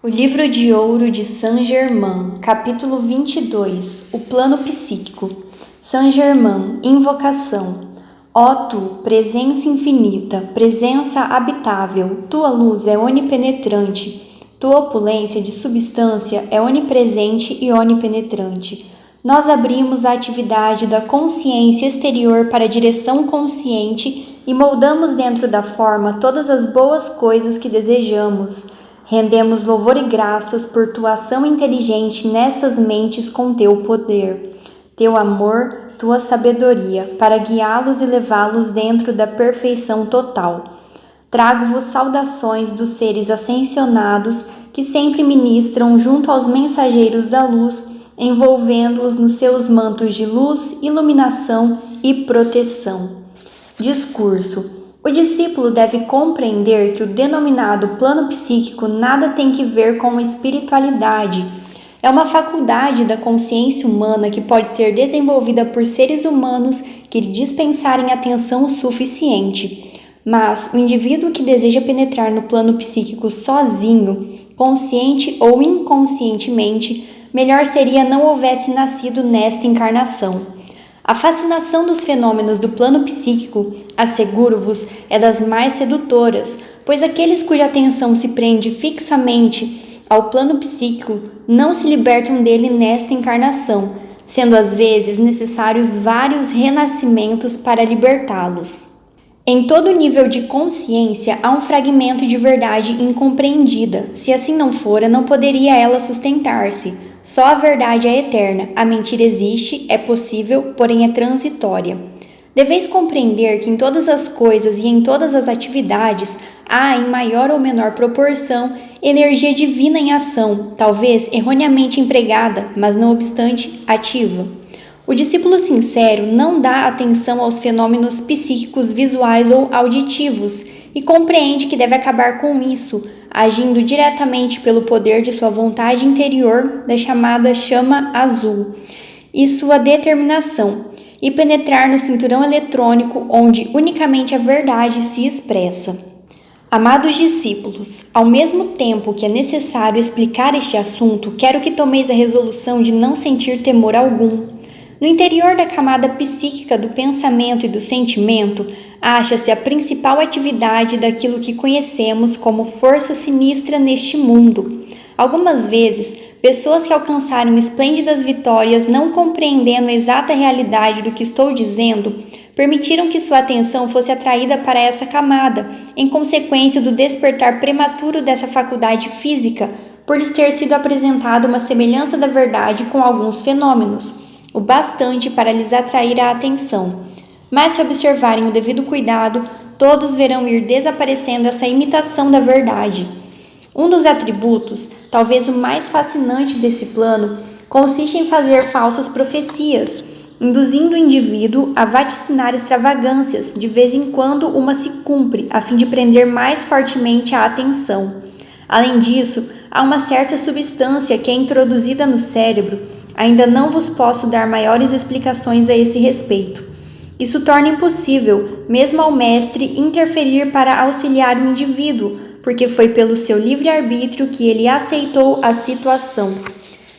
O livro de ouro de Saint-Germain, capítulo 22, o plano psíquico. Saint-Germain, invocação. Ó tu, presença infinita, presença habitável, tua luz é onipenetrante, tua opulência de substância é onipresente e onipenetrante. Nós abrimos a atividade da consciência exterior para a direção consciente e moldamos dentro da forma todas as boas coisas que desejamos. Rendemos louvor e graças por tua ação inteligente nessas mentes com teu poder, teu amor, tua sabedoria, para guiá-los e levá-los dentro da perfeição total. Trago-vos saudações dos seres ascensionados que sempre ministram junto aos mensageiros da luz, envolvendo-os nos seus mantos de luz, iluminação e proteção. Discurso. O discípulo deve compreender que o denominado plano psíquico nada tem que ver com espiritualidade. É uma faculdade da consciência humana que pode ser desenvolvida por seres humanos que lhe dispensarem atenção suficiente. Mas o indivíduo que deseja penetrar no plano psíquico sozinho, consciente ou inconscientemente, melhor seria não houvesse nascido nesta encarnação. A fascinação dos fenômenos do plano psíquico, asseguro-vos, é das mais sedutoras, pois aqueles cuja atenção se prende fixamente ao plano psíquico não se libertam dele nesta encarnação, sendo às vezes necessários vários renascimentos para libertá-los. Em todo nível de consciência há um fragmento de verdade incompreendida. Se assim não fora, não poderia ela sustentar-se. Só a verdade é eterna, a mentira existe, é possível, porém é transitória. Deveis compreender que em todas as coisas e em todas as atividades há, em maior ou menor proporção, energia divina em ação, talvez erroneamente empregada, mas não obstante ativa. O discípulo sincero não dá atenção aos fenômenos psíquicos visuais ou auditivos e compreende que deve acabar com isso, agindo diretamente pelo poder de sua vontade interior, da chamada chama azul, e sua determinação, e penetrar no cinturão eletrônico onde unicamente a verdade se expressa. Amados discípulos, ao mesmo tempo que é necessário explicar este assunto, quero que tomeis a resolução de não sentir temor algum. No interior da camada psíquica do pensamento e do sentimento, acha-se a principal atividade daquilo que conhecemos como força sinistra neste mundo. Algumas vezes, pessoas que alcançaram esplêndidas vitórias, não compreendendo a exata realidade do que estou dizendo, permitiram que sua atenção fosse atraída para essa camada, em consequência do despertar prematuro dessa faculdade física, por lhes ter sido apresentada uma semelhança da verdade com alguns fenômenos, o bastante para lhes atrair a atenção. Mas se observarem o devido cuidado, todos verão ir desaparecendo essa imitação da verdade. Um dos atributos, talvez o mais fascinante desse plano, consiste em fazer falsas profecias, induzindo o indivíduo a vaticinar extravagâncias, de vez em quando uma se cumpre, a fim de prender mais fortemente a atenção. Além disso, há uma certa substância que é introduzida no cérebro. Ainda não vos posso dar maiores explicações a esse respeito. Isso torna impossível, mesmo ao mestre, interferir para auxiliar o indivíduo, porque foi pelo seu livre-arbítrio que ele aceitou a situação.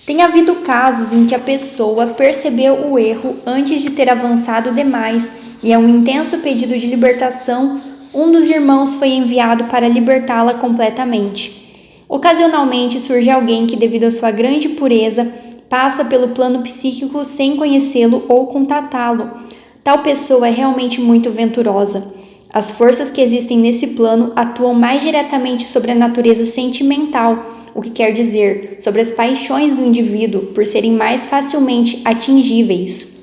Tem havido casos em que a pessoa percebeu o erro antes de ter avançado demais, e a um intenso pedido de libertação, um dos irmãos foi enviado para libertá-la completamente. Ocasionalmente surge alguém que, devido à sua grande pureza, passa pelo plano psíquico sem conhecê-lo ou contatá-lo. Tal pessoa é realmente muito venturosa. As forças que existem nesse plano atuam mais diretamente sobre a natureza sentimental, o que quer dizer sobre as paixões do indivíduo, por serem mais facilmente atingíveis.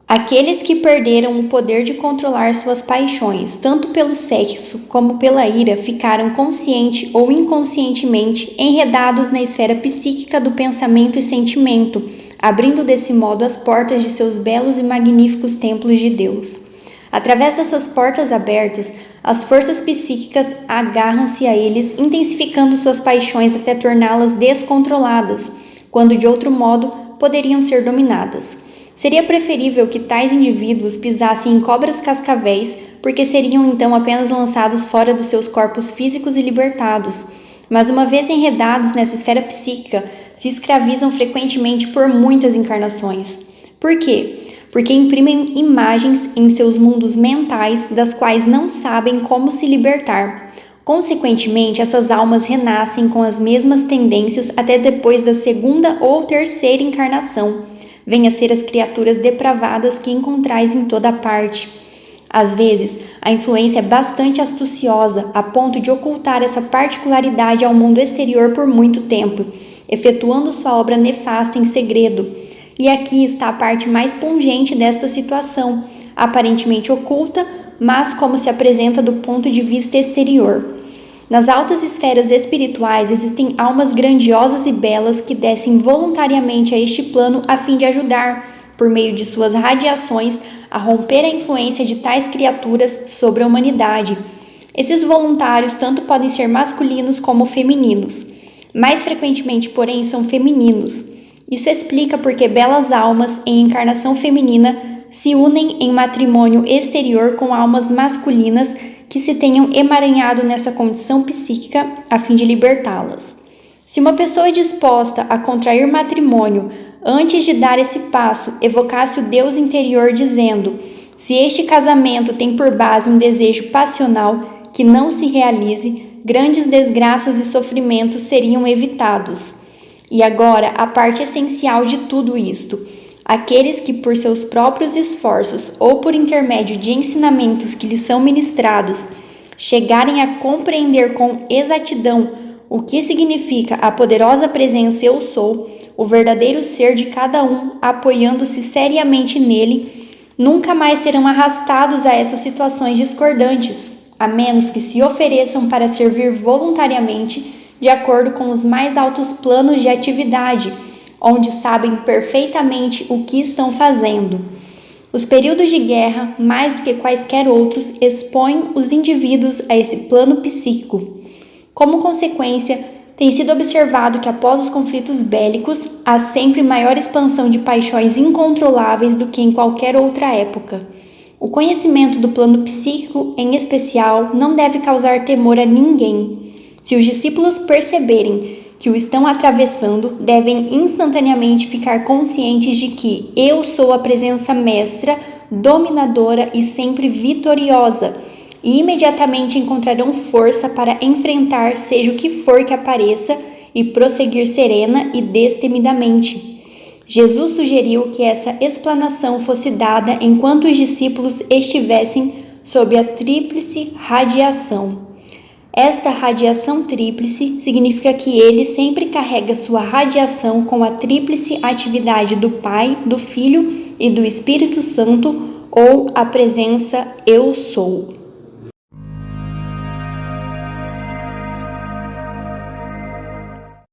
Aqueles que perderam o poder de controlar suas paixões, tanto pelo sexo como pela ira, ficaram consciente ou inconscientemente enredados na esfera psíquica do pensamento e sentimento, abrindo desse modo as portas de seus belos e magníficos templos de Deus. Através dessas portas abertas, as forças psíquicas agarram-se a eles, intensificando suas paixões até torná-las descontroladas, quando de outro modo poderiam ser dominadas. Seria preferível que tais indivíduos pisassem em cobras cascavéis, porque seriam então apenas lançados fora dos seus corpos físicos e libertados. mas uma vez enredados nessa esfera psíquica, se escravizam frequentemente por muitas encarnações. Por quê? Porque imprimem imagens em seus mundos mentais das quais não sabem como se libertar. Consequentemente, essas almas renascem com as mesmas tendências até depois da segunda ou terceira encarnação. Venham a ser as criaturas depravadas que encontrais em toda parte. Às vezes, a influência é bastante astuciosa, a ponto de ocultar essa particularidade ao mundo exterior por muito tempo, efetuando sua obra nefasta em segredo. E aqui está a parte mais pungente desta situação, aparentemente oculta, mas como se apresenta do ponto de vista exterior. Nas altas esferas espirituais existem almas grandiosas e belas que descem voluntariamente a este plano a fim de ajudar, por meio de suas radiações, a romper a influência de tais criaturas sobre a humanidade. Esses voluntários tanto podem ser masculinos como femininos. Mais frequentemente, porém, são femininos. Isso explica porque belas almas em encarnação feminina se unem em matrimônio exterior com almas masculinas que se tenham emaranhado nessa condição psíquica a fim de libertá-las. Se uma pessoa disposta a contrair matrimônio antes de dar esse passo evocasse o Deus interior dizendo: se este casamento tem por base um desejo passional que não se realize, grandes desgraças e sofrimentos seriam evitados. E agora, a parte essencial de tudo isto: aqueles que por seus próprios esforços ou por intermédio de ensinamentos que lhes são ministrados, chegarem a compreender com exatidão o que significa a poderosa presença Eu Sou, o verdadeiro ser de cada um, apoiando-se seriamente nele, nunca mais serão arrastados a essas situações discordantes, a menos que se ofereçam para servir voluntariamente de acordo com os mais altos planos de atividade, onde sabem perfeitamente o que estão fazendo. Os períodos de guerra, mais do que quaisquer outros, expõem os indivíduos a esse plano psíquico. Como consequência, tem sido observado que após os conflitos bélicos, há sempre maior expansão de paixões incontroláveis do que em qualquer outra época. O conhecimento do plano psíquico, em especial, não deve causar temor a ninguém. Se os discípulos perceberem que o estão atravessando, devem instantaneamente ficar conscientes de que eu sou a presença mestra, dominadora e sempre vitoriosa, e imediatamente encontrarão força para enfrentar seja o que for que apareça e prosseguir serena e destemidamente. Jesus sugeriu que essa explanação fosse dada enquanto os discípulos estivessem sob a tríplice radiação. Esta radiação tríplice significa que ele sempre carrega sua radiação com a tríplice atividade do Pai, do Filho e do Espírito Santo, ou a presença Eu Sou.